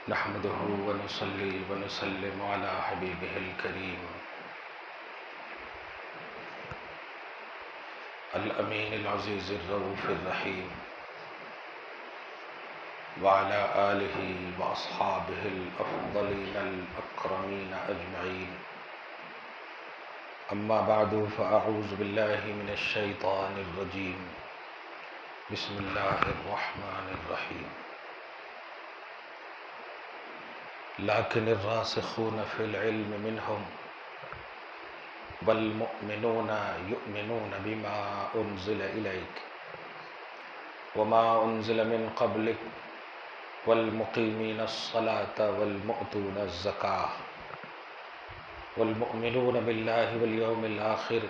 نحمده ونصلي ونسلم على حبيبه الكريم الأمين العزيز الرؤوف الرحيم وعلى آله وأصحابه الأفضلين الأكرمين أجمعين. أما بعد فأعوذ بالله من الشيطان الرجيم. بسم الله الرحمن الرحيم. لكن الراسخون في العلم منهم والمؤمنون يؤمنون بما أنزل إليك وما أنزل من قبلك والمقيمين الصلاة والمؤتون الزكاة والمؤمنون بالله واليوم الآخر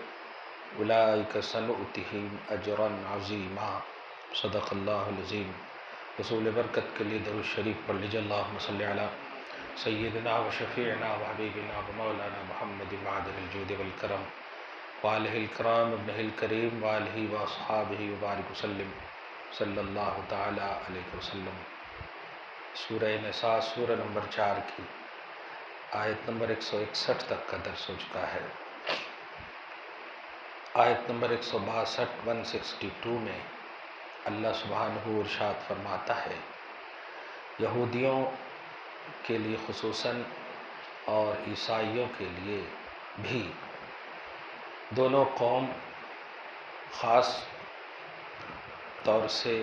أولئك سنؤتهم أجرا عظيما. صدق اللہ العظیم. رسول برکت کے لیے درود شریف پڑھ لیجیے. اللہم صلی علی سیدنا و شفیعنا و حبیبنا و مولانا محمد معدن الجود والکرم وآلہ الکرام ابنہ الکریم وآلہ و اصحابہ وبارک وسلم صلی اللہ تعالی علیہ وسلم. سورہ نساء سورہ نمبر 4 کی آیت نمبر 161 تک کا درس ہو چکا ہے. آیت نمبر 162 میں اللہ سبحانہ ارشاد فرماتا ہے یہودیوں کے لیے خصوصاً اور عیسائیوں کے لیے بھی دونوں قوم خاص طور سے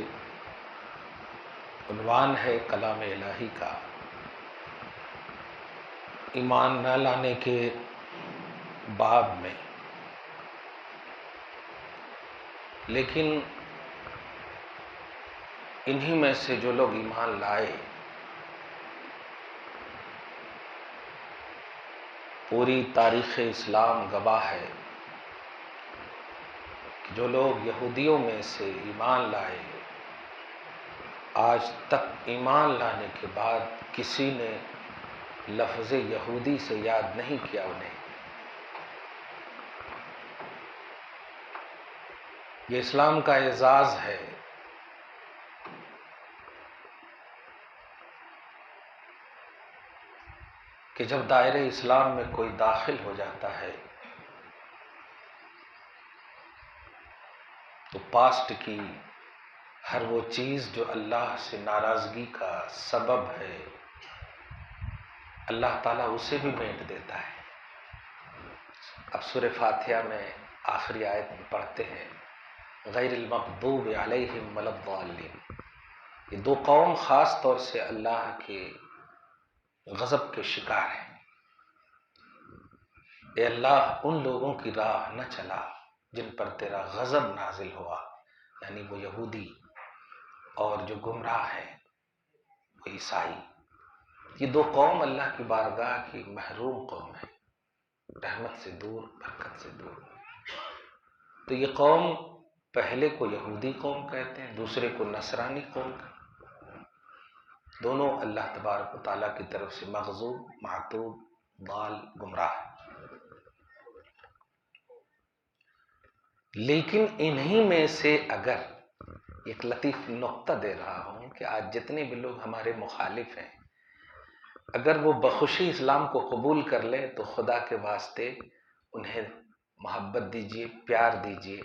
عنوان ہے کلام الہی کا ایمان نہ لانے کے باب میں. لیکن انہی میں سے جو لوگ ایمان لائے پوری تاریخ اسلام گواہ ہے کہ جو لوگ یہودیوں میں سے ایمان لائے آج تک ایمان لانے کے بعد کسی نے لفظ یہودی سے یاد نہیں کیا انہیں. یہ اسلام کا اعزاز ہے کہ جب دائرہ اسلام میں کوئی داخل ہو جاتا ہے تو پاسٹ کی ہر وہ چیز جو اللہ سے ناراضگی کا سبب ہے اللہ تعالیٰ اسے بھی مینٹ دیتا ہے. اب سورہ فاتحہ میں آخری آیت میں پڑھتے ہیں غیر المغضوب علیہم ولا الضالین. یہ دو قوم خاص طور سے اللہ کے غضب کے شکار ہیں. اے اللہ ان لوگوں کی راہ نہ چلا جن پر تیرا غضب نازل ہوا، یعنی وہ یہودی اور جو گمراہ ہیں وہ عیسائی. یہ دو قوم اللہ کی بارگاہ کی محروم قوم ہے، رحمت سے دور، برکت سے دور. تو یہ قوم پہلے کو یہودی قوم کہتے ہیں، دوسرے کو نصرانی قوم کہتے ہیں. دونوں اللہ تبارک و تعالیٰ کی طرف سے مغضوب، معتوب، ضال، گمراہ. لیکن انہی میں سے اگر ایک لطیف نقطہ دے رہا ہوں کہ آج جتنے بھی لوگ ہمارے مخالف ہیں اگر وہ بخوشی اسلام کو قبول کر لیں تو خدا کے واسطے انہیں محبت دیجیے، پیار دیجیے.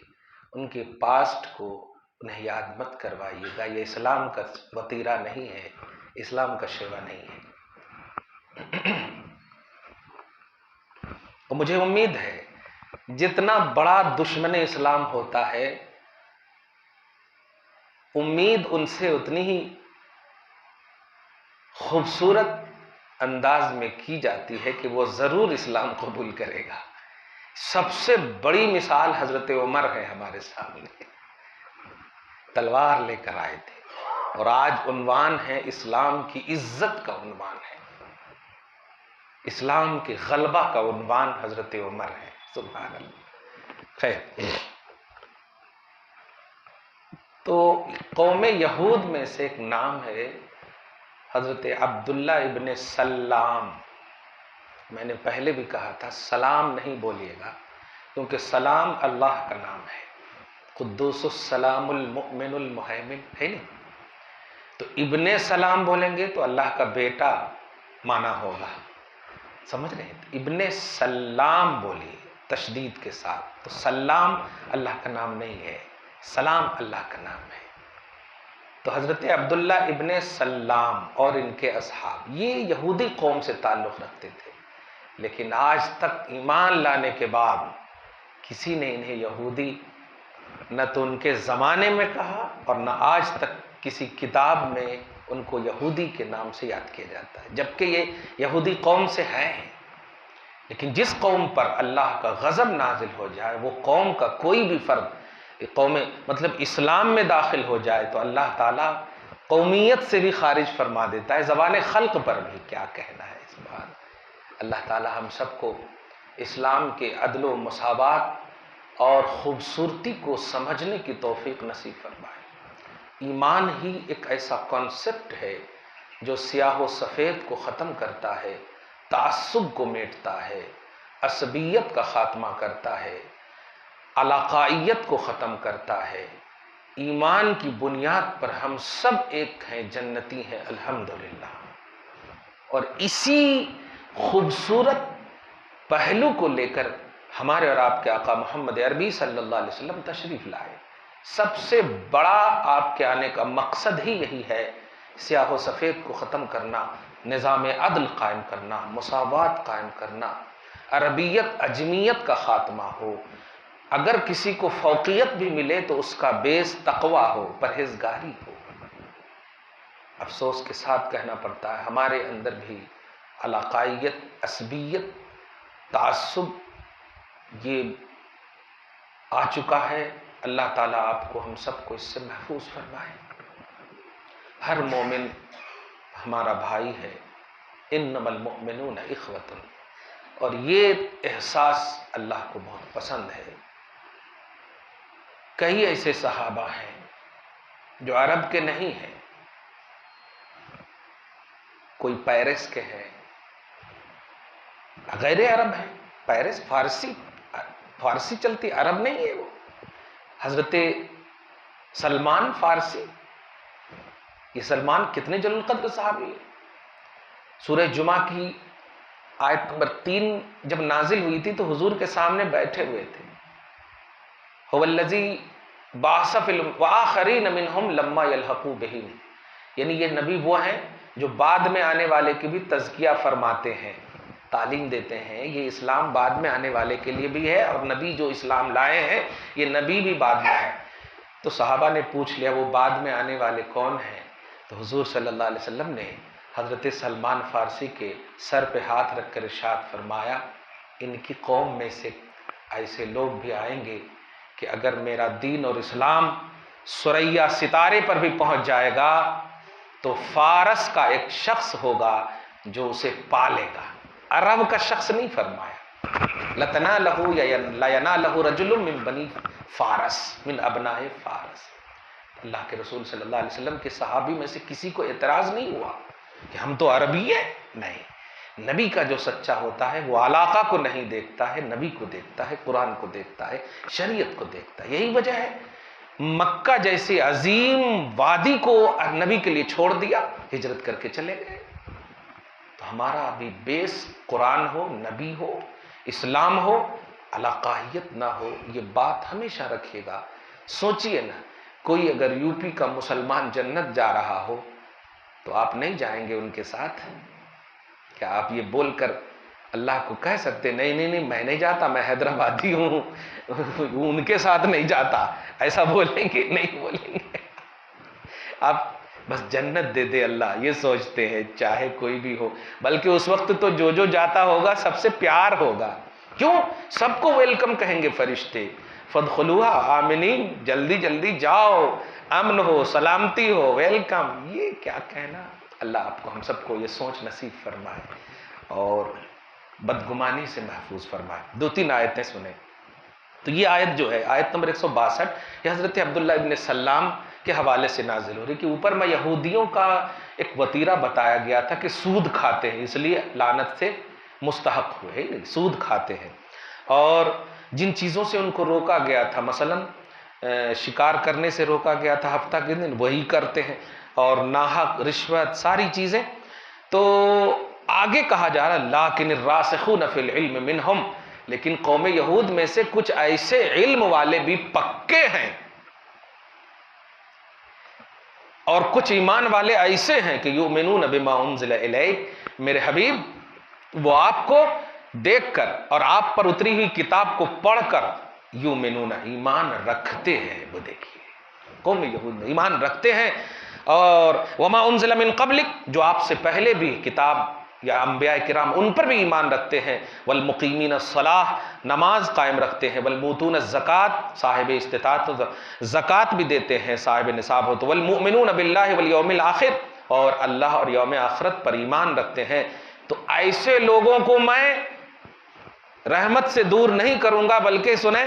ان کے پاسٹ کو انہیں یاد مت کروائیے گا. یہ اسلام کا وطیرہ نہیں ہے، اسلام کا شیوا نہیں ہے. اور مجھے امید ہے جتنا بڑا دشمن اسلام ہوتا ہے امید ان سے اتنی ہی خوبصورت انداز میں کی جاتی ہے کہ وہ ضرور اسلام قبول کرے گا. سب سے بڑی مثال حضرت عمر ہے ہمارے سامنے. تلوار لے کر آئے تھے اور آج عنوان ہے اسلام کی عزت کا عنوان ہے، اسلام کے غلبہ کا عنوان حضرت عمر ہے. سبحان اللہ. خیر، تو قوم یہود میں سے ایک نام ہے حضرت عبداللہ ابن سلام. میں نے پہلے بھی کہا تھا سلام نہیں بولیے گا کیونکہ سلام اللہ کا نام ہے. قدوس السلام المؤمن المہیمن ہے نہیں. تو ابن سلام بولیں گے تو اللہ کا بیٹا مانا ہوگا، سمجھ رہے ہیں؟ ابن سلام بولیے تشدید کے ساتھ، تو سلام اللہ کا نام نہیں ہے، سلام اللہ کا نام ہے۔ تو حضرت عبداللہ ابن سلام اور ان کے اصحاب یہ یہودی قوم سے تعلق رکھتے تھے، لیکن آج تک ایمان لانے کے بعد کسی نے انہیں یہودی نہ تو ان کے زمانے میں کہا اور نہ آج تک کسی کتاب میں ان کو یہودی کے نام سے یاد کیا جاتا ہے، جبکہ یہ یہودی قوم سے ہیں۔ لیکن جس قوم پر اللہ کا غضب نازل ہو جائے، وہ قوم کا کوئی بھی فرد قوم مطلب اسلام میں داخل ہو جائے تو اللہ تعالیٰ قومیت سے بھی خارج فرما دیتا ہے، زبان خلق پر بھی کیا کہنا ہے اس بات۔ اللہ تعالیٰ ہم سب کو اسلام کے عدل و مساوات اور خوبصورتی کو سمجھنے کی توفیق نصیب فرمائے۔ ایمان ہی ایک ایسا کانسیپٹ ہے جو سیاہ و سفید کو ختم کرتا ہے، تعصب کو میٹتا ہے، عصبیت کا خاتمہ کرتا ہے، علاقائیت کو ختم کرتا ہے۔ ایمان کی بنیاد پر ہم سب ایک ہیں، جنتی ہیں الحمدللہ۔ اور اسی خوبصورت پہلو کو لے کر ہمارے اور آپ کے آقا محمد عربی صلی اللہ علیہ وسلم تشریف لائے۔ سب سے بڑا آپ کے آنے کا مقصد ہی یہی ہے، سیاہ و سفید کو ختم کرنا، نظام عدل قائم کرنا، مساوات قائم کرنا، عربیت عجمیت کا خاتمہ ہو۔ اگر کسی کو فوقیت بھی ملے تو اس کا بیس تقویٰ ہو، پرہیزگاری ہو۔ افسوس کے ساتھ کہنا پڑتا ہے ہمارے اندر بھی علاقائیت، عصبیت، تعصب یہ آ چکا ہے۔ اللہ تعالیٰ آپ کو ہم سب کو اس سے محفوظ فرمائے۔ ہر مومن ہمارا بھائی ہے، انما المؤمنون اخوۃ، اور یہ احساس اللہ کو بہت پسند ہے۔ کئی ایسے صحابہ ہیں جو عرب کے نہیں ہیں، کوئی پیرس کے ہیں، غیر عرب ہیں۔ پیرس فارسی چلتی، عرب نہیں ہے وہ۔ حضرت سلمان فارسی، یہ سلمان کتنے جلیل القدر صحابی ہے۔ سورہ جمعہ کی آیت نمبر 3 جب نازل ہوئی تھی تو حضور کے سامنے بیٹھے ہوئے تھے۔ هو الذی بعث فی وآخرین منہم لما یلحقوا بہم، یعنی یہ نبی وہ ہیں جو بعد میں آنے والے کی بھی تزکیہ فرماتے ہیں، تعلیم دیتے ہیں۔ یہ اسلام بعد میں آنے والے کے لیے بھی ہے، اور نبی جو اسلام لائے ہیں یہ نبی بھی بعد میں ہے۔ تو صحابہ نے پوچھ لیا وہ بعد میں آنے والے کون ہیں؟ تو حضور صلی اللہ علیہ وسلم نے حضرت سلمان فارسی کے سر پہ ہاتھ رکھ کر ارشاد فرمایا، ان کی قوم میں سے ایسے لوگ بھی آئیں گے کہ اگر میرا دین اور اسلام ثریا ستارے پر بھی پہنچ جائے گا تو فارس کا ایک شخص ہوگا جو اسے پالے گا۔ عرب کا شخص نہیں فرمایا، لَتَنَالَهُ یا لَيَنَالَهُ رَجُلٌ مِّن بَنِي فارس مِّن أَبْنَاءِ فارس۔ اللہ کے رسول صلی اللہ علیہ وسلم کے صحابی میں سے کسی کو اعتراض نہیں ہوا کہ ہم تو عربی ہیں، نہیں۔ نبی کا جو سچا ہوتا ہے وہ علاقہ کو نہیں دیکھتا ہے، نبی کو دیکھتا ہے، قرآن کو دیکھتا ہے، شریعت کو دیکھتا ہے۔ یہی وجہ ہے مکہ جیسے عظیم وادی کو نبی کے لیے چھوڑ دیا، ہجرت کر کے چلے گئے۔ تو ہمارا ابھی بیس قرآن ہو، نبی ہو، اسلام ہو، علاقائیت نہ ہو، یہ بات ہمیشہ رکھیے گا۔ سوچئے نا، کوئی اگر یو پی کا مسلمان جنت جا رہا ہو تو آپ نہیں جائیں گے ان کے ساتھ؟ کیا آپ یہ بول کر اللہ کو کہہ سکتے نہیں نہیں نہیں میں نہیں جاتا، میں حیدرآبادی ہوں، ان کے ساتھ نہیں جاتا؟ ایسا بولیں گے؟ نہیں بولیں گے۔ آپ بس جنت دے دے اللہ، یہ سوچتے ہیں چاہے کوئی بھی ہو۔ بلکہ اس وقت تو جو جو جاتا ہوگا سب سے پیار ہوگا، کیوں؟ سب کو ویلکم کہیں گے فرشتے، فادخلوها آمنین، جلدی جلدی جاؤ، امن ہو، سلامتی ہو، ویلکم۔ یہ کیا کہنا۔ اللہ آپ کو ہم سب کو یہ سوچ نصیب فرمائے اور بدگمانی سے محفوظ فرمائے۔ 2-3 آیتیں سنیں۔ تو یہ آیت جو ہے آیت نمبر 162، یہ حضرت عبداللہ ابن سلام کے حوالے سے نازل ہو رہی کہ اوپر میں یہودیوں کا ایک وتیرہ بتایا گیا تھا کہ سود کھاتے ہیں، اس لیے لعنت سے مستحق ہوئے، سود کھاتے ہیں، اور جن چیزوں سے ان کو روکا گیا تھا، مثلا شکار کرنے سے روکا گیا تھا ہفتہ کے دن، وہی کرتے ہیں۔ اور ناحق رشوت ساری چیزیں. تو آگے کہا جا رہا لیکن الراسخون فی العلم منہم، لیکن قوم یہود میں سے کچھ ایسے علم والے بھی پکے ہیں اور کچھ ایمان والے ایسے ہیں کہ یؤمنون بما انزل الیک، میرے حبیب وہ آپ کو دیکھ کر اور آپ پر اتری ہوئی کتاب کو پڑھ کر یؤمنون ایمان رکھتے ہیں. وہ دیکھیے قوم یہود میں ایمان رکھتے ہیں. اور وما انزل من قبلک، جو آپ سے پہلے بھی کتاب یا انبیاء کرام ان پر بھی ایمان رکھتے ہیں. والمقیمین الصلاۃ، نماز قائم رکھتے ہیں. والموتون الزکوٰۃ، صاحب استطاعت زکوٰۃ بھی دیتے ہیں صاحب نصاب ہو تو. والمؤمنون باللہ والیوم الآخر، اور اللہ اور یوم آخرت پر ایمان رکھتے ہیں. تو ایسے لوگوں کو میں رحمت سے دور نہیں کروں گا، بلکہ سنیں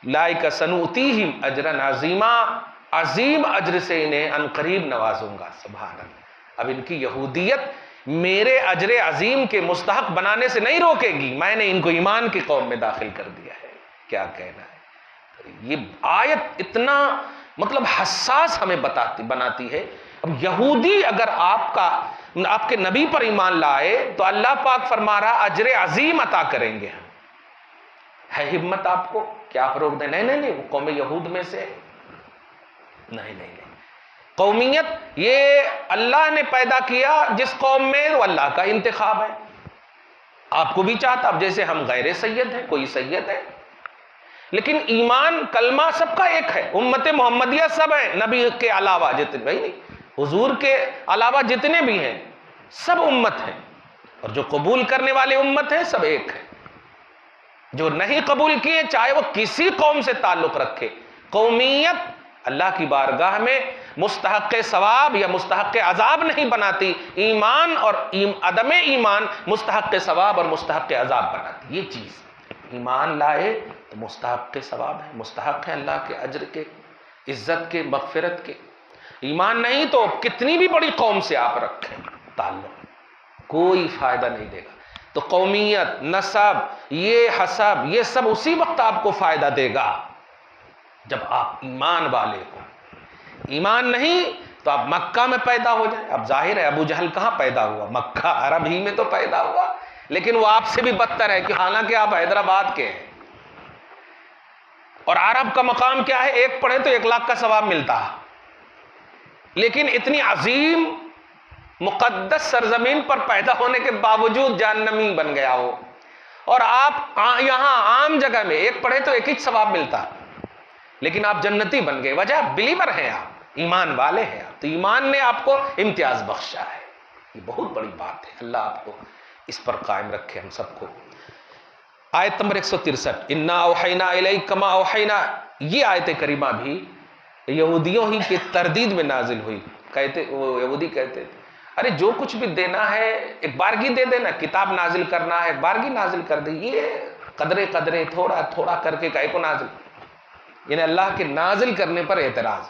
لائک سنؤتیہم اجرا عظیما، عظیم اجر سے انہیں عنقریب نوازوں گا. سبحان اللہ. اب ان کی یہودیت میرے اجر عظیم کے مستحق بنانے سے نہیں روکے گی، میں نے ان کو ایمان کی قوم میں داخل کر دیا ہے. کیا کہنا ہے. یہ آیت اتنا مطلب حساس ہمیں بناتی ہے. اب یہودی اگر آپ کے نبی پر ایمان لائے تو اللہ پاک فرما رہا اجر عظیم عطا کریں گے. ہے ہمت آپ کو کیا فروغ دیں؟ نہیں، وہ قوم یہود میں سے نہیں. قومیت یہ اللہ نے پیدا کیا جس قوم میں، وہ اللہ کا انتخاب ہے. آپ کو بھی چاہتا، اب جیسے ہم غیر سید ہیں، کوئی سید ہے، لیکن ایمان کلمہ سب کا ایک ہے. امت محمدیہ سب ہے، نبی کے علاوہ جتنے بھائی نہیں، حضور کے علاوہ جتنے بھی ہیں سب امت ہیں، اور جو قبول کرنے والے امت ہیں سب ایک ہے. جو نہیں قبول کیے چاہے وہ کسی قوم سے تعلق رکھے، قومیت اللہ کی بارگاہ میں مستحق ثواب یا مستحق عذاب نہیں بناتی. ایمان اور عدم ایمان مستحق ثواب اور مستحق عذاب بناتی. یہ چیز ایمان لائے تو مستحق ثواب ہے، مستحق ہے اللہ کے اجر کے، عزت کے، مغفرت کے. ایمان نہیں تو کتنی بھی بڑی قوم سے آپ رکھیں تعلق، کوئی فائدہ نہیں دے گا. تو قومیت، نسب، یہ حسب، یہ سب اسی وقت آپ کو فائدہ دے گا جب آپ ایمان والے ہو. ایمان نہیں تو آپ مکہ میں پیدا ہو جائیں. اب ظاہر ہے ابو جہل کہاں پیدا ہوا؟ مکہ عرب ہی میں تو پیدا ہوا، لیکن وہ آپ سے بھی بدتر ہے کہ حالانکہ آپ حیدرآباد کے ہیں. اور عرب کا مقام کیا ہے؟ ایک پڑھے تو 1,00,000 کا ثواب ملتا ہے، لیکن اتنی عظیم مقدس سرزمین پر پیدا ہونے کے باوجود جہنمی بن گیا ہو. اور آپ یہاں عام جگہ میں ایک پڑھے تو ایک ہی ثواب ملتا، لیکن آپ جنتی بن گئے. وجہ بلیور ہیں آپ، ایمان والے ہیں آپ، تو ایمان نے آپ کو امتیاز بخشا ہے. یہ بہت بڑی بات ہے. اللہ آپ کو اس پر قائم رکھے ہم سب کو. آیت نمبر 163 انا اوحینا الیک کما اوحینا، یہ آیت کریمہ بھی یہودیوں ہی کی تردید میں نازل ہوئی. وہ یہودی کہتے تھے ارے جو کچھ بھی دینا ہے ایک بارگی دے دینا، کتاب نازل کرنا ہے ایک بارگی نازل کر دے. یہ قدرے تھوڑا تھوڑا کر کے کائے کو نازل، یعنی اللہ کے نازل کرنے پر اعتراض.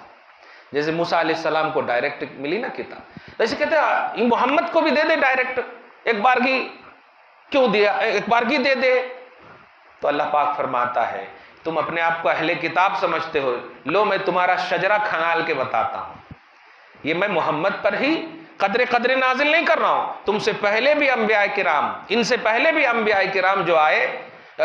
جیسے موسیٰ علیہ السلام کو ڈائریکٹ ملی نا کتاب، جیسے کہتے ہیں محمد کو بھی دے دے ڈائریکٹ، ایک بارگی کیوں دیا، ایک بارگی دے دے. تو اللہ پاک فرماتا ہے تم اپنے آپ کو اہل کتاب سمجھتے ہو، لو میں تمہارا شجرہ کھنگال کے بتاتا ہوں. یہ میں محمد پر ہی قدر نازل نہیں کر رہا ہوں، تم سے پہلے بھی انبیاء کرام، ان سے پہلے بھی انبیاء کرام جو آئے،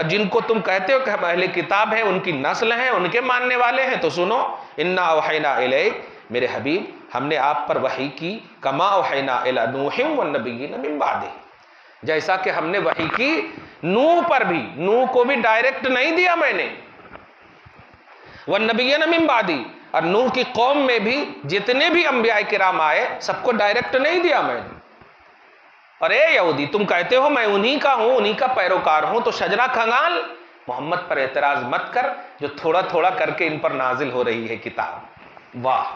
جن کو تم کہتے ہو کہ ہم اہل کتاب ہیں، ان کی نسل ہیں، ان کے ماننے والے ہیں. تو سنو انا اوحینا الیک، میرے حبیب ہم نے آپ پر وحی کی کما اوحینا الی نوح والنبیین من بعدہ، جیسا کہ ہم نے وحی کی نوح پر بھی. نوح کو بھی ڈائریکٹ نہیں دیا میں نے، والنبیین من بعدہ، اور نوح کی قوم میں بھی جتنے بھی انبیاء کرام آئے سب کو ڈائریکٹ نہیں دیا میں نے. اور اے یہودی تم کہتے ہو میں انہی کا ہوں، انہی کا پیروکار ہوں، تو شجرہ کھنگال. محمد پر اعتراض مت کر جو تھوڑا تھوڑا کر کے ان پر نازل ہو رہی ہے کتاب. واہ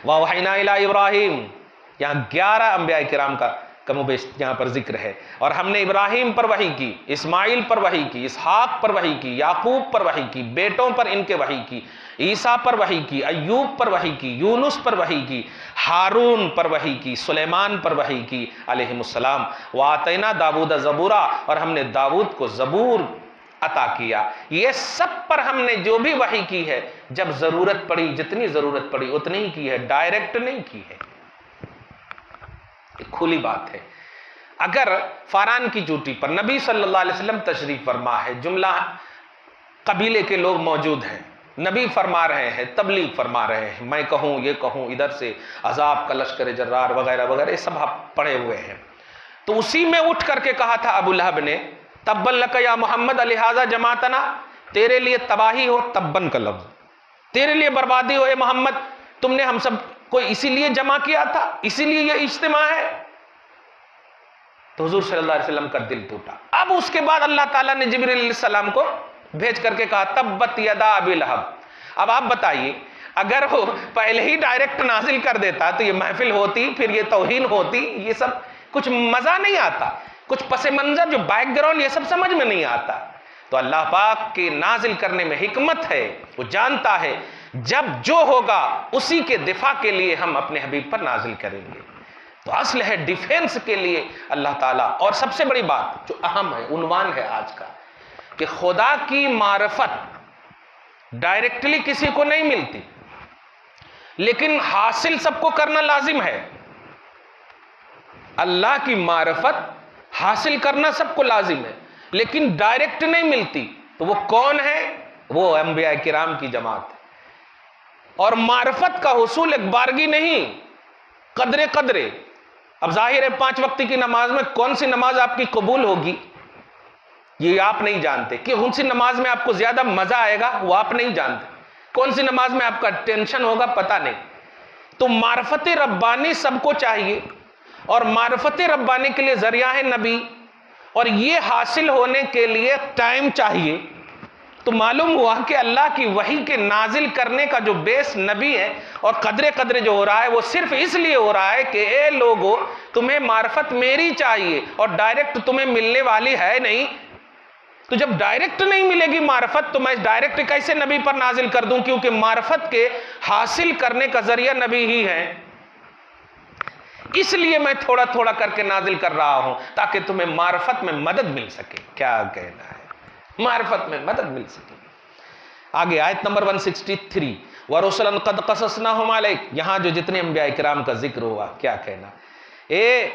وَأَوْحَيْنَا إِلَىٰ إِبْرَاهِيمَ، یہاں 11 انبیاء کرام کا کم و بیش یہاں پر ذکر ہے. اور ہم نے ابراہیم پر وحی کی، اسماعیل پر وحی کی، اسحاق پر وحی کی، یعقوب پر وحی کی، بیٹوں پر ان کے وحی کی، عیسیٰ پر وحی کی، ایوب پر وحی کی، یونس پر وحی کی، ہارون پر وحی کی، سلیمان پر وحی کی علیہم السلام. وَآتَيْنَا دَاوُودَ زَبُورًا، اور ہم نے داؤد کو زبور عطا کیا. یہ سب پر ہم نے جو بھی وحی کی ہے جب ضرورت پڑی، جتنی ضرورت پڑی اتنی ہی کی ہے، ڈائریکٹ نہیں کی ہے. کھلی بات ہے. اگر فاران کی چوٹی پر نبی صلی اللہ علیہ وسلم تشریف فرما ہے, جملہ قبیلے کے لوگ موجود ہیں, نبی فرما رہے ہیں, تبلیغ فرما رہے ہیں, میں کہوں یہ کہوں, ادھر سے عذاب کا لشکر جرار وغیرہ وغیرہ, یہ سب آپ پڑھے ہوئے ہیں. تو اسی میں اٹھ کر کے کہا تھا ابو لہب نے, تبا لک یا محمد لہذا جماعتنا, تیرے لیے تباہی ہو, تبن کا لفظ, تیرے لیے بربادی ہو اے محمد, تم نے ہم سب کو اسی لیے جمع کیا تھا, اسی لیے یہ اجتماع ہے. تو حضور صلی اللہ علیہ وسلم کا دل ٹوٹا. اب اس کے بعد اللہ تعالیٰ نے جبریل علیہ السلام کو بھیج کر کے کہا تبت یدا ابی لہب. اب آپ بتائیے, اگر وہ پہلے ہی ڈائریکٹ نازل کر دیتا تو یہ محفل ہوتی, پھر یہ توہین ہوتی, یہ سب کچھ مزہ نہیں آتا, کچھ پس منظر جو بیک گراؤنڈ یہ سب سمجھ میں نہیں آتا. تو اللہ پاک کے نازل کرنے میں حکمت ہے, وہ جانتا ہے جب جو ہوگا اسی کے دفاع کے لیے ہم اپنے حبیب پر نازل کریں گے. تو اصل ہے ڈیفینس کے لیے اللہ تعالیٰ. اور سب سے بڑی بات جو اہم ہے, عنوان ہے آج کا, کہ خدا کی معرفت ڈائریکٹلی کسی کو نہیں ملتی, لیکن حاصل سب کو کرنا لازم ہے. اللہ کی معرفت حاصل کرنا سب کو لازم ہے, لیکن ڈائریکٹ نہیں ملتی. تو وہ کون ہے؟ وہ انبیاء کرام کی جماعت ہے. اور معرفت کا حصول ایک بارگی نہیں, قدرے قدرے. اب ظاہر ہے 5 وقت کی نماز میں کون سی نماز آپ کی قبول ہوگی یہ آپ نہیں جانتے, کہ کون سی نماز میں آپ کو زیادہ مزہ آئے گا وہ آپ نہیں جانتے, کون سی نماز میں آپ کا ٹینشن ہوگا پتہ نہیں. تو معرفت ربانی سب کو چاہیے, اور معرفت ربانی کے لیے ذریعہ ہے نبی, اور یہ حاصل ہونے کے لیے ٹائم چاہیے. تو معلوم ہوا کہ اللہ کی وحی کے نازل کرنے کا جو بیس نبی ہے, اور قدرے قدرے جو ہو رہا ہے وہ صرف اس لیے ہو رہا ہے کہ اے لوگو تمہیں معرفت میری چاہیے, اور ڈائریکٹ تمہیں ملنے والی ہے نہیں. تو جب ڈائریکٹ نہیں ملے گی معرفت تو میں ڈائریکٹ کیسے نبی پر نازل کر دوں, کیونکہ معرفت کے حاصل کرنے کا ذریعہ نبی ہی ہے. اس لیے میں تھوڑا تھوڑا کر کے نازل کر رہا ہوں تاکہ تمہیں معرفت میں مدد مل سکے. کیا کہنا ہے, معرفت میں مدد مل سکے. آگے آیت نمبر 163, وَرُسُلًا قَدْ قَصَصْنَاهُمْ عَلَيْكَ, یہاں جو جتنے انبیاء کرام کا ذکر ہوا, کیا کہنا,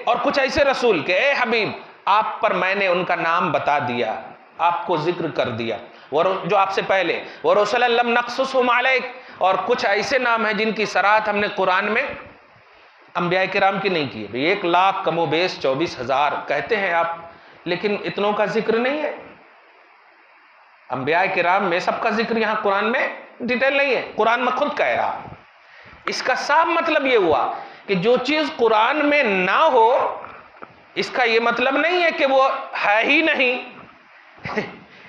اور کچھ ایسے رسول کہ اے حبیب آپ پر میں نے ان کا نام بتا دیا, آپ کو ذکر کر دیا, جو آپ سے پہلے, وَرُسُلًا لَمْ نَقْصُصْهُمْ عَلَيْكَ, اور کچھ ایسے نام ہیں جن کی صراحت ہم نے قرآن میں انبیاء کرام کی نہیں کی. 1,00,000 کم و بیش 24,000 کہتے ہیں آپ, لیکن اتنوں کا ذکر نہیں ہے. انبیاء کرام میں سب کا ذکر یہاں قرآن میں ڈیٹیل نہیں ہے, قرآن میں خود کہہ رہا. اس کا صاف مطلب یہ ہوا کہ جو چیز قرآن میں نہ ہو اس کا یہ مطلب نہیں ہے کہ وہ ہے ہی نہیں.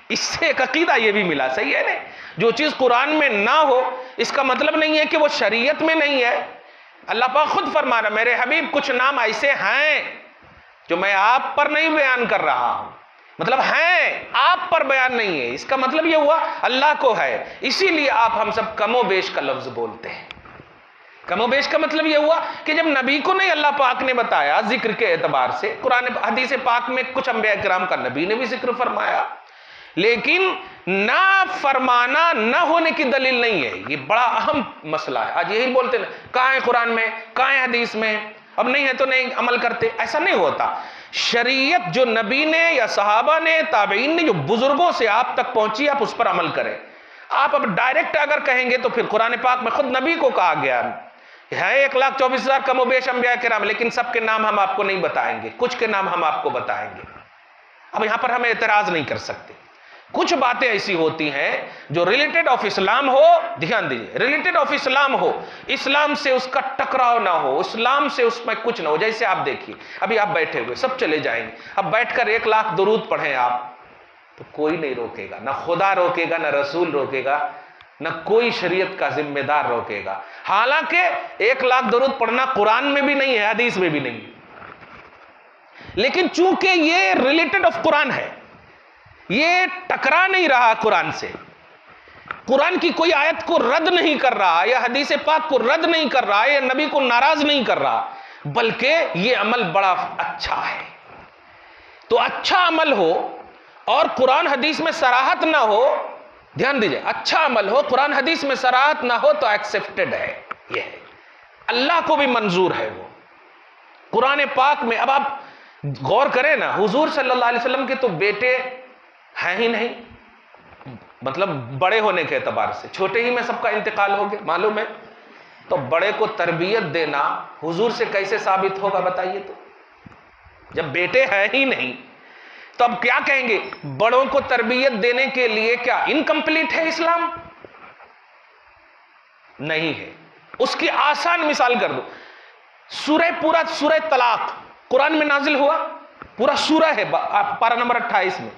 اس سے ایک عقیدہ یہ بھی ملا, صحیح ہے نا, جو چیز قرآن میں نہ ہو اس کا مطلب نہیں ہے کہ وہ شریعت میں نہیں ہے. اللہ پاک خود فرما رہا, میرے حبیب کچھ نام ایسے ہیں جو میں آپ پر نہیں بیان کر رہا ہوں, مطلب ہیں آپ پر بیان نہیں ہے. اس کا مطلب یہ ہوا اللہ کو ہے, اسی لیے آپ ہم سب کم و بیش کا لفظ بولتے ہیں. کم و بیش کا مطلب یہ ہوا کہ جب نبی کو نہیں اللہ پاک نے بتایا ذکر کے اعتبار سے, قرآن حدیث پاک میں کچھ انبیاء کرام کا نبی نے بھی ذکر فرمایا, لیکن نہ فرمانا نہ ہونے کی دلیل نہیں ہے. یہ بڑا اہم مسئلہ ہے. آج یہی بولتے ہیں کہاں ہے قرآن میں, کہاں ہے حدیث میں, اب نہیں ہے تو نہیں عمل کرتے. ایسا نہیں ہوتا. شریعت جو نبی نے یا صحابہ نے تابعین نے جو بزرگوں سے آپ تک پہنچی, آپ اس پر عمل کریں. آپ اب ڈائریکٹ اگر کہیں گے تو پھر قرآن پاک میں خود نبی کو کہا گیا ہے 1,24,000 کم و بیش انبیاء کرام, لیکن سب کے نام ہم آپ کو نہیں بتائیں گے, کچھ کے نام ہم آپ کو بتائیں گے. اب یہاں پر ہم اعتراض نہیں کر سکتے. کچھ باتیں ایسی ہوتی ہیں جو ریلیٹڈ آف اسلام ہو, دھیان دیجئے, ریلیٹڈ آف اسلام ہو, اسلام سے اس کا ٹکراؤ نہ ہو, اسلام سے اس میں کچھ نہ ہو. جیسے آپ دیکھیے ابھی آپ بیٹھے ہوئے, سب چلے جائیں گے, اب بیٹھ کر 1,00,000 درود پڑھیں آپ, تو کوئی نہیں روکے گا, نہ خدا روکے گا, نہ رسول روکے گا, نہ کوئی شریعت کا ذمہ دار روکے گا. حالانکہ 1,00,000 درود پڑھنا قرآن میں بھی نہیں ہے, حدیث میں بھی نہیں, لیکن چونکہ یہ ریلیٹڈ آف قرآن ہے, یہ ٹکرا نہیں رہا قرآن سے, قرآن کی کوئی آیت کو رد نہیں کر رہا, یا حدیث پاک کو رد نہیں کر رہا, یا نبی کو ناراض نہیں کر رہا, بلکہ یہ عمل بڑا اچھا ہے. تو اچھا عمل ہو اور قرآن حدیث میں صراحت نہ ہو, دھیان دیجئے, اچھا عمل ہو قرآن حدیث میں صراحت نہ ہو تو ایکسپٹڈ ہے, یہ ہے, اللہ کو بھی منظور ہے. وہ قرآن پاک میں اب آپ غور کریں نا، حضور صلی اللہ علیہ وسلم کے تو بیٹے ہیں ہی نہیں، مطلب بڑے ہونے کے اعتبار سے چھوٹے ہی میں سب کا انتقال ہو گیا، معلوم ہے؟ تو بڑے کو تربیت دینا حضور سے کیسے ثابت ہوگا بتائیے؟ تو جب بیٹے ہیں ہی نہیں تو اب کیا کہیں گے؟ بڑوں کو تربیت دینے کے لیے کیا انکمپلیٹ ہے اسلام؟ نہیں ہے۔ اس کی آسان مثال کر دو، پورا سورہ طلاق قرآن میں نازل ہوا، پورا سورہ ہے پارہ نمبر 28 میں،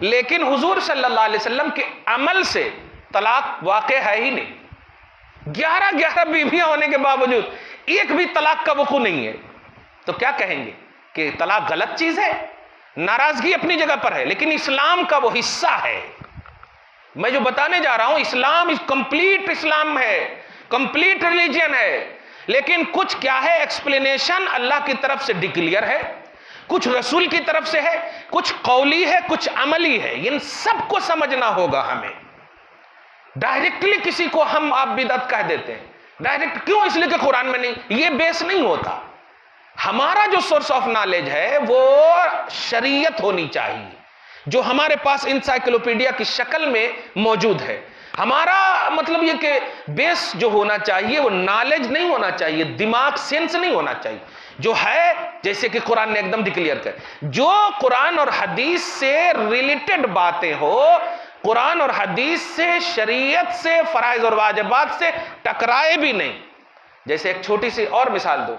لیکن حضور صلی اللہ علیہ وسلم کے عمل سے طلاق واقع ہے ہی نہیں۔ 11 بیویاں ہونے کے باوجود ایک بھی طلاق کا وقوع نہیں ہے، تو کیا کہیں گے کہ طلاق غلط چیز ہے؟ ناراضگی اپنی جگہ پر ہے، لیکن اسلام کا وہ حصہ ہے۔ میں جو بتانے جا رہا ہوں، اسلام کمپلیٹ اسلام ہے، کمپلیٹ ریلیجن ہے، لیکن کچھ کیا ہے؟ ایکسپلینیشن اللہ کی طرف سے ڈکلیئر ہے، کچھ رسول کی طرف سے ہے، کچھ قولی ہے، کچھ عملی ہے۔ ان سب کو سمجھنا ہوگا ہمیں۔ ڈائریکٹلی کسی کو ہم آپ بدعت کہہ دیتے ہیں، ڈائریکٹ کیوں؟ اس لیے کہ قرآن میں نہیں، یہ بیس نہیں ہوتا۔ ہمارا جو سورس آف نالج ہے وہ شریعت ہونی چاہیے، جو ہمارے پاس انسائکلوپیڈیا کی شکل میں موجود ہے۔ ہمارا مطلب یہ کہ بیس جو ہونا چاہیے وہ نالج نہیں ہونا چاہیے، دماغ سینس نہیں ہونا چاہیے، جو ہے جیسے کہ قرآن نے ایک دم ڈکلیئر کر، جو قرآن اور حدیث سے ریلیٹڈ باتیں ہو، قرآن اور حدیث سے، شریعت سے، فرائض اور واجبات سے ٹکرائے بھی نہیں۔ جیسے ایک چھوٹی سی اور مثال دو،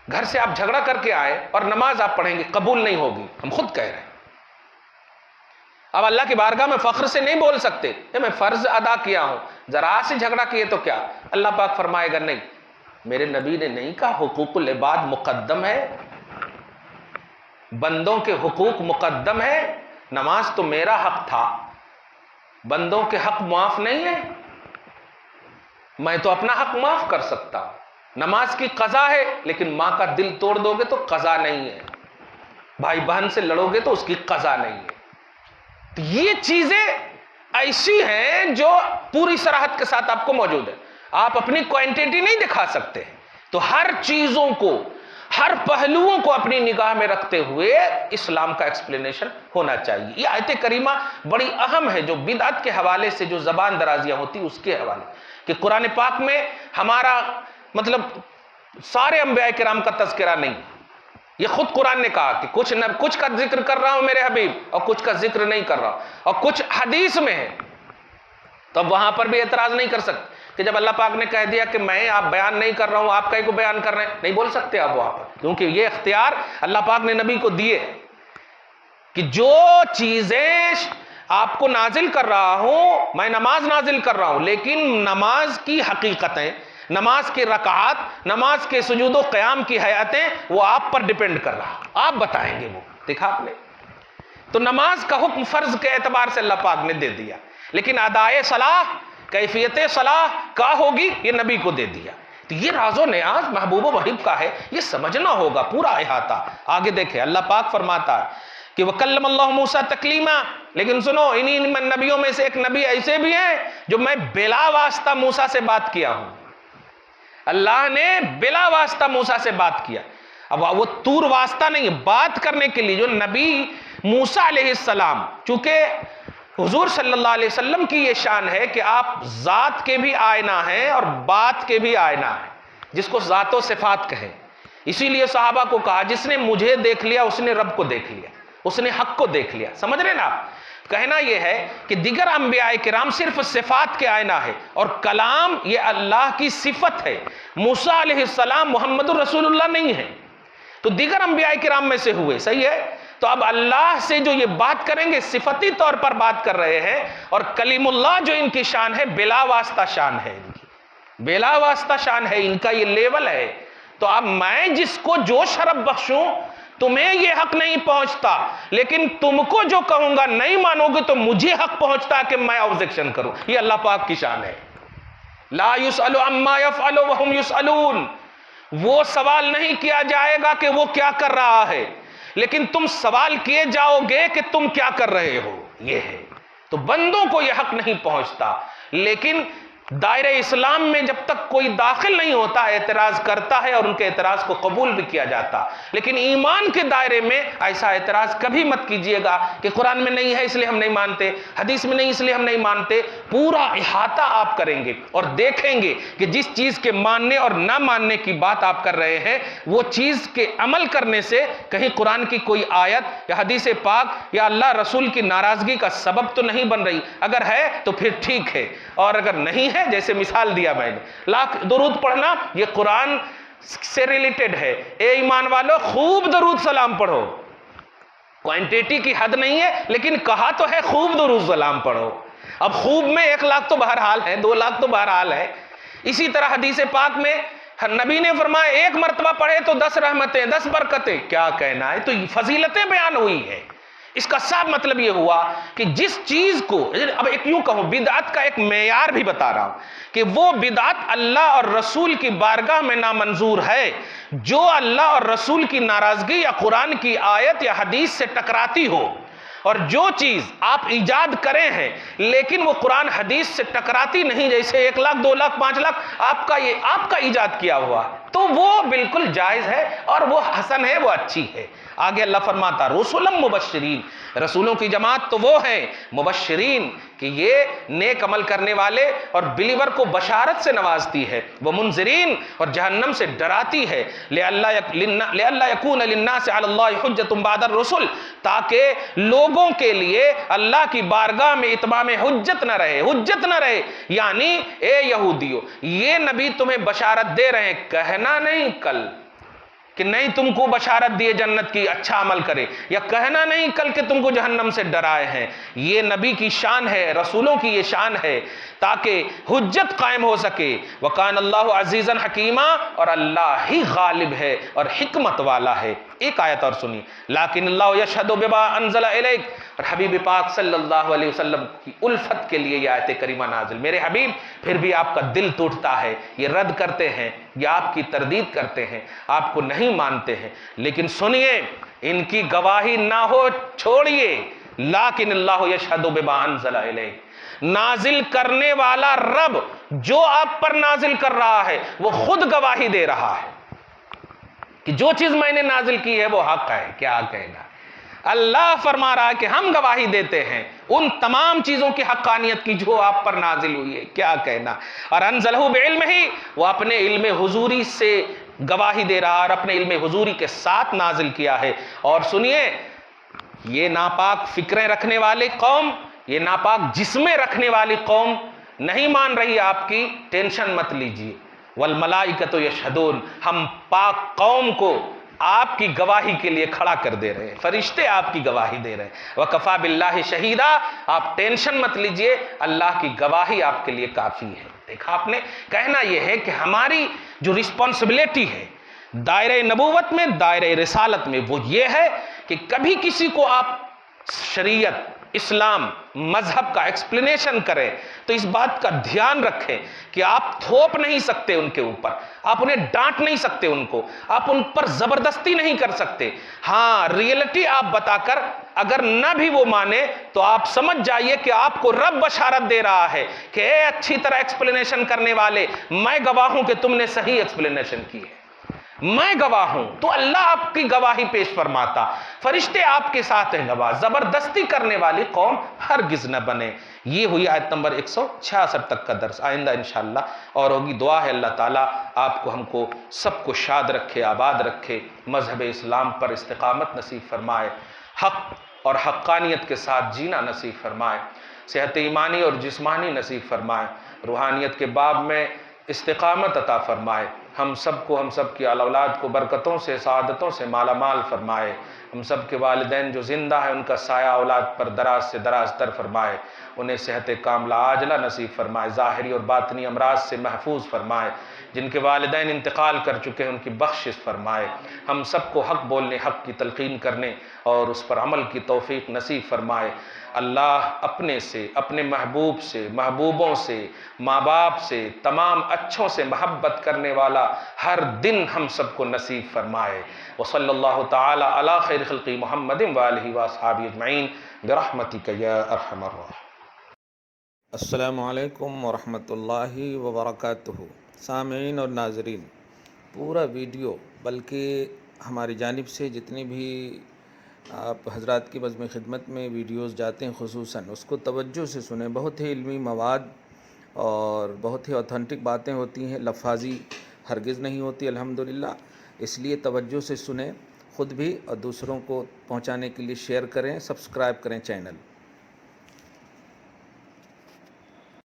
گھر سے آپ جھگڑا کر کے آئے اور نماز آپ پڑھیں گے، قبول نہیں ہوگی، ہم خود کہہ رہے ہیں۔ اب اللہ کی بارگاہ میں فخر سے نہیں بول سکتے کہ میں فرض ادا کیا ہوں، ذرا سے جھگڑا کیے تو کیا؟ اللہ پاک فرمائے گا نہیں، میرے نبی نے نہیں کہا حقوق العباد مقدم ہے، بندوں کے حقوق مقدم ہے، نماز تو میرا حق تھا، بندوں کے حق معاف نہیں ہے، میں تو اپنا حق معاف کر سکتا ہوں۔ نماز کی قضا ہے، لیکن ماں کا دل توڑ دو گے تو قضا نہیں ہے، بھائی بہن سے لڑو گے تو اس کی قضا نہیں ہے۔ تو یہ چیزیں ایسی ہیں جو پوری صراحت کے ساتھ آپ کو موجود ہے، آپ اپنی کوانٹٹی نہیں دکھا سکتے، تو ہر چیزوں کو، ہر پہلوؤں کو اپنی نگاہ میں رکھتے ہوئے اسلام کا ایکسپلینیشن ہونا چاہیے۔ یہ آیت کریمہ بڑی اہم ہے، جو بدعت کے حوالے سے جو زبان درازیاں ہوتی اس کے حوالے، کہ قرآن پاک میں ہمارا مطلب سارے انبیاء کرام کا تذکرہ نہیں، یہ خود قرآن نے کہا کہ کچھ کا ذکر کر رہا ہوں میرے حبیب اور کچھ کا ذکر نہیں کر رہا، اور کچھ حدیث میں ہے، تو اب وہاں پر بھی اعتراض نہیں کر سکتے کہ جب اللہ پاک نے کہہ دیا کہ میں آپ بیان نہیں کر رہا ہوں، آپ کہیں کو بیان کر رہے ہیں، نہیں بول سکتے آپ وہاں پر، کیونکہ یہ اختیار اللہ پاک نے نبی کو دیے کہ جو چیزیں آپ کو نازل کر رہا ہوں، میں نماز نازل کر رہا ہوں، لیکن نماز کی حقیقتیں، نماز کی رکعات، نماز کے سجود و قیام کی حیاتیں وہ آپ پر ڈیپینڈ کر رہا، آپ بتائیں گے، وہ دیکھا آپ نے۔ تو نماز کا حکم فرض کے اعتبار سے اللہ پاک نے دے دیا، لیکن ادائے صلاح، کیفیت صلاح کا ہوگی، یہ نبی کو دے دیا۔ تو یہ راز و نیاز محبوب و محب کا ہے، یہ سمجھنا ہوگا پورا احاطہ۔ آگے دیکھیں اللہ پاک فرماتا ہے کہ وَكَلَّمَ اللَّهُ مُوسَىٰ تَكْلِيمًا، لیکن سنو انہی نبیوں میں سے ایک نبی ایسے بھی ہیں جو میں بلا واسطہ موسیٰ سے بات کیا ہوں، اللہ نے بلا واسطہ موسیٰ سے بات کیا۔ اب وہ طور واسطہ نہیں ہے، بات کرنے کے لیے جو نبی موسیٰ علیہ السلام، چونکہ حضور صلی اللہ علیہ وسلم کی یہ شان ہے کہ آپ ذات کے بھی آئینہ ہیں اور بات کے بھی آئینہ ہیں، جس کو ذات و صفات کہیں۔ اسی لیے صحابہ کو کہا جس نے مجھے دیکھ لیا اس نے رب کو دیکھ لیا، اس نے حق کو دیکھ لیا، سمجھ رہے نا آپ؟ کہنا یہ ہے کہ دیگر انبیاء کرام صرف صفات کے آئینہ ہے، اور کلام یہ اللہ کی صفت ہے۔ موسیٰ علیہ السلام محمد الرسول اللہ نہیں ہے، تو دیگر انبیاء کرام میں سے ہوئے، صحیح ہے؟ تو اب اللہ سے جو یہ بات کریں گے صفتی طور پر بات کر رہے ہیں، اور کلیم اللہ جو ان کی شان ہے بلا واسطہ شان ہے، ان کی بلا واسطہ شان ہے، ان کا یہ لیول ہے۔ تو اب میں جس کو جو شرف بخشوں، تمہیں یہ حق نہیں پہنچتا، لیکن تم کو جو کہوں گا نہیں مانو گے تو مجھے حق پہنچتا کہ میں آبجیکشن کروں۔ یہ اللہ پاک کی شان ہے۔ لا يسأل عما يفعل وهم يسألون، وہ سوال نہیں کیا جائے گا کہ وہ کیا کر رہا ہے، لیکن تم سوال کیے جاؤ گے کہ تم کیا کر رہے ہو، یہ ہے۔ تو بندوں کو یہ حق نہیں پہنچتا، لیکن دائرہ اسلام میں جب تک کوئی داخل نہیں ہوتا اعتراض کرتا ہے اور ان کے اعتراض کو قبول بھی کیا جاتا، لیکن ایمان کے دائرے میں ایسا اعتراض کبھی مت کیجئے گا کہ قرآن میں نہیں ہے اس لیے ہم نہیں مانتے، حدیث میں نہیں اس لیے ہم نہیں مانتے۔ پورا احاطہ آپ کریں گے اور دیکھیں گے کہ جس چیز کے ماننے اور نہ ماننے کی بات آپ کر رہے ہیں وہ چیز کے عمل کرنے سے کہیں قرآن کی کوئی آیت یا حدیث پاک یا اللہ رسول کی ناراضگی کا سبب تو نہیں بن رہی۔ اگر ہے تو پھر ٹھیک ہے، اور اگر نہیں ہے جیسے مثال دیا میں نے، لاکھ درود پڑھنا یہ قرآن سے ریلیٹڈ ہے۔ اے ایمان والو خوب درود سلام پڑھو، کوانٹیٹی کی حد نہیں ہے لیکن کہا تو ہے خوب درود سلام پڑھو۔ اب خوب میں 1 لاکھ تو بہرحال ہے، 2 لاکھ تو بہرحال ہے۔ اسی طرح حدیث پاک میں نبی نے فرمایا 1 مرتبہ پڑھے تو 10 رحمتیں 10 برکتیں، کیا کہنا ہے، تو فضیلتیں بیان ہوئی ہیں۔ اس کا صاحب مطلب یہ ہوا کہ جس چیز کو، اب ایک یوں کہوں بدعت کا ایک معیار بھی بتا رہا ہوں کہ وہ بدعت اللہ اور رسول کی بارگاہ میں نامنظور ہے جو اللہ اور رسول کی ناراضگی یا قرآن کی آیت یا حدیث سے ٹکراتی ہو، اور جو چیز آپ ایجاد کرے ہیں لیکن وہ قرآن حدیث سے ٹکراتی نہیں، جیسے 1 لاکھ 2 لاکھ 5 لاکھ آپ کا ایجاد کیا ہوا، تو وہ بالکل جائز ہے اور وہ حسن ہے، وہ اچھی ہے۔ آگے اللہ فرماتا رسولم مبشرین، رسولوں کی جماعت تو وہ ہیں مبشرین کہ یہ نیک عمل کرنے والے اور بلیور کو بشارت سے نوازتی ہے، وہ منذرین اور جہنم سے ڈراتی ہے، لئلا یکون للناس علی اللہ حجۃ بعد الرسل، تاکہ لوگوں کے لیے اللہ کی بارگاہ میں اتمام حجت نہ رہے، یعنی اے یہودیو یہ نبی تمہیں بشارت دے رہے ہیں، کہنا نہیں کل کہ نہیں تم کو بشارت دیے جنت کی اچھا عمل کرے، یا کہنا نہیں کل کہ تم کو جہنم سے ڈرائے ہیں۔ یہ نبی کی شان ہے، رسولوں کی یہ شان ہے تاکہ حجت قائم ہو سکے۔ وَقَانَ اللَّهُ عَزِيزًا حَكِيمًا، اور اللہ ہی غالب ہے اور حکمت والا ہے۔ ایک آیت اور سنی، لیکن اللہ یشہد بما انزل الیک، اور حبیب پاک صلی اللہ علیہ وسلم کی الفت کے لیے یہ آیت کریمہ نازل۔ میرے حبیب پھر بھی آپ کا دل ٹوٹتا ہے، یہ رد کرتے ہیں، یہ آپ کی تردید کرتے ہیں، آپ کو نہیں مانتے ہیں، لیکن سنیے ان کی گواہی نہ ہو چھوڑیے، لیکن اللہ یشہد بما انزل الیک، نازل کرنے والا رب جو آپ پر نازل کر رہا ہے وہ خود گواہی دے رہا ہے کہ جو چیز میں نے نازل کی ہے وہ حق ہے۔ کیا کہنا، اللہ فرما رہا ہے کہ ہم گواہی دیتے ہیں ان تمام چیزوں کی حقانیت کی جو آپ پر نازل ہوئی ہے۔ کیا کہنا، اور انزلہ بعلمہ، وہ اپنے علم حضوری سے گواہی دے رہا اور اپنے علم حضوری کے ساتھ نازل کیا ہے۔ اور سنیے یہ ناپاک فکریں رکھنے والی قوم، یہ ناپاک جسمیں رکھنے والی قوم نہیں مان رہی آپ کی، ٹینشن مت لیجیے۔ والملائکۃ یشہدون، ہم پاک قوم کو آپ کی گواہی کے لیے کھڑا کر دے رہے ہیں، فرشتے آپ کی گواہی دے رہے ہیں۔ وَكَفَى بِاللَّهِ شَهِيدًا، آپ ٹینشن مت لیجئے، اللہ کی گواہی آپ کے لیے کافی ہے۔ دیکھا آپ نے، کہنا یہ ہے کہ ہماری جو رسپانسبلٹی ہے دائرہ نبوت میں، دائرہ رسالت میں، وہ یہ ہے کہ کبھی کسی کو آپ شریعت، اسلام، مذہب کا ایکسپلینیشن کریں تو اس بات کا دھیان رکھیں کہ آپ تھوپ نہیں سکتے ان کے اوپر، آپ انہیں ڈانٹ نہیں سکتے، ان کو آپ ان پر زبردستی نہیں کر سکتے۔ ہاں ریئلٹی آپ بتا کر اگر نہ بھی وہ مانے تو آپ سمجھ جائیے کہ آپ کو رب بشارت دے رہا ہے کہ اے اچھی طرح ایکسپلینیشن کرنے والے، میں گواہ ہوں کہ تم نے صحیح ایکسپلینیشن کی ہے، میں گواہ ہوں۔ تو اللہ آپ کی گواہی پیش فرماتا، فرشتے آپ کے ساتھ ہیں گواہ۔ زبردستی کرنے والی قوم ہرگز نہ بنے۔ یہ ہوئی آیت نمبر 166 تک کا درس۔ آئندہ انشاءاللہ اور ہوگی۔ دعا ہے اللہ تعالیٰ آپ کو، ہم کو سب کو شاد رکھے، آباد رکھے، مذہب اسلام پر استقامت نصیب فرمائے، حق اور حقانیت کے ساتھ جینا نصیب فرمائے، صحت ایمانی اور جسمانی نصیب فرمائے، روحانیت کے باب میں استقامت عطا فرمائے، ہم سب کو، ہم سب کی اولاد کو برکتوں سے، سعادتوں سے مالا مال فرمائے، ہم سب کے والدین جو زندہ ہیں ان کا سایہ اولاد پر دراز سے دراز تر فرمائے، انہیں صحت کاملہ عاجلہ نصیب فرمائے، ظاہری اور باطنی امراض سے محفوظ فرمائے، جن کے والدین انتقال کر چکے ہیں ان کی بخشش فرمائے، ہم سب کو حق بولنے، حق کی تلقین کرنے اور اس پر عمل کی توفیق نصیب فرمائے۔ اللہ اپنے سے، اپنے محبوب سے، محبوبوں سے، ماں باپ سے، تمام اچھوں سے محبت کرنے والا ہر دن ہم سب کو نصیب فرمائے۔ وصلی اللہ تعالی علی خیر خلق محمد وآلہ وآصحابہ اجمعین برحمتک یا ارحم الراحمین۔ السلام علیکم ورحمۃ اللہ وبرکاتہ۔ سامعین اور ناظرین، پورا ویڈیو بلکہ ہماری جانب سے جتنی بھی آپ حضرات کی بزم خدمت میں ویڈیوز جاتے ہیں خصوصاً اس کو توجہ سے سنیں۔ بہت ہی علمی مواد اور بہت ہی اوتھینٹک باتیں ہوتی ہیں، لفاظی ہرگز نہیں ہوتی الحمدللہ۔ اس لیے توجہ سے سنیں، خود بھی اور دوسروں کو پہنچانے کے لیے شیئر کریں، سبسکرائب کریں چینل۔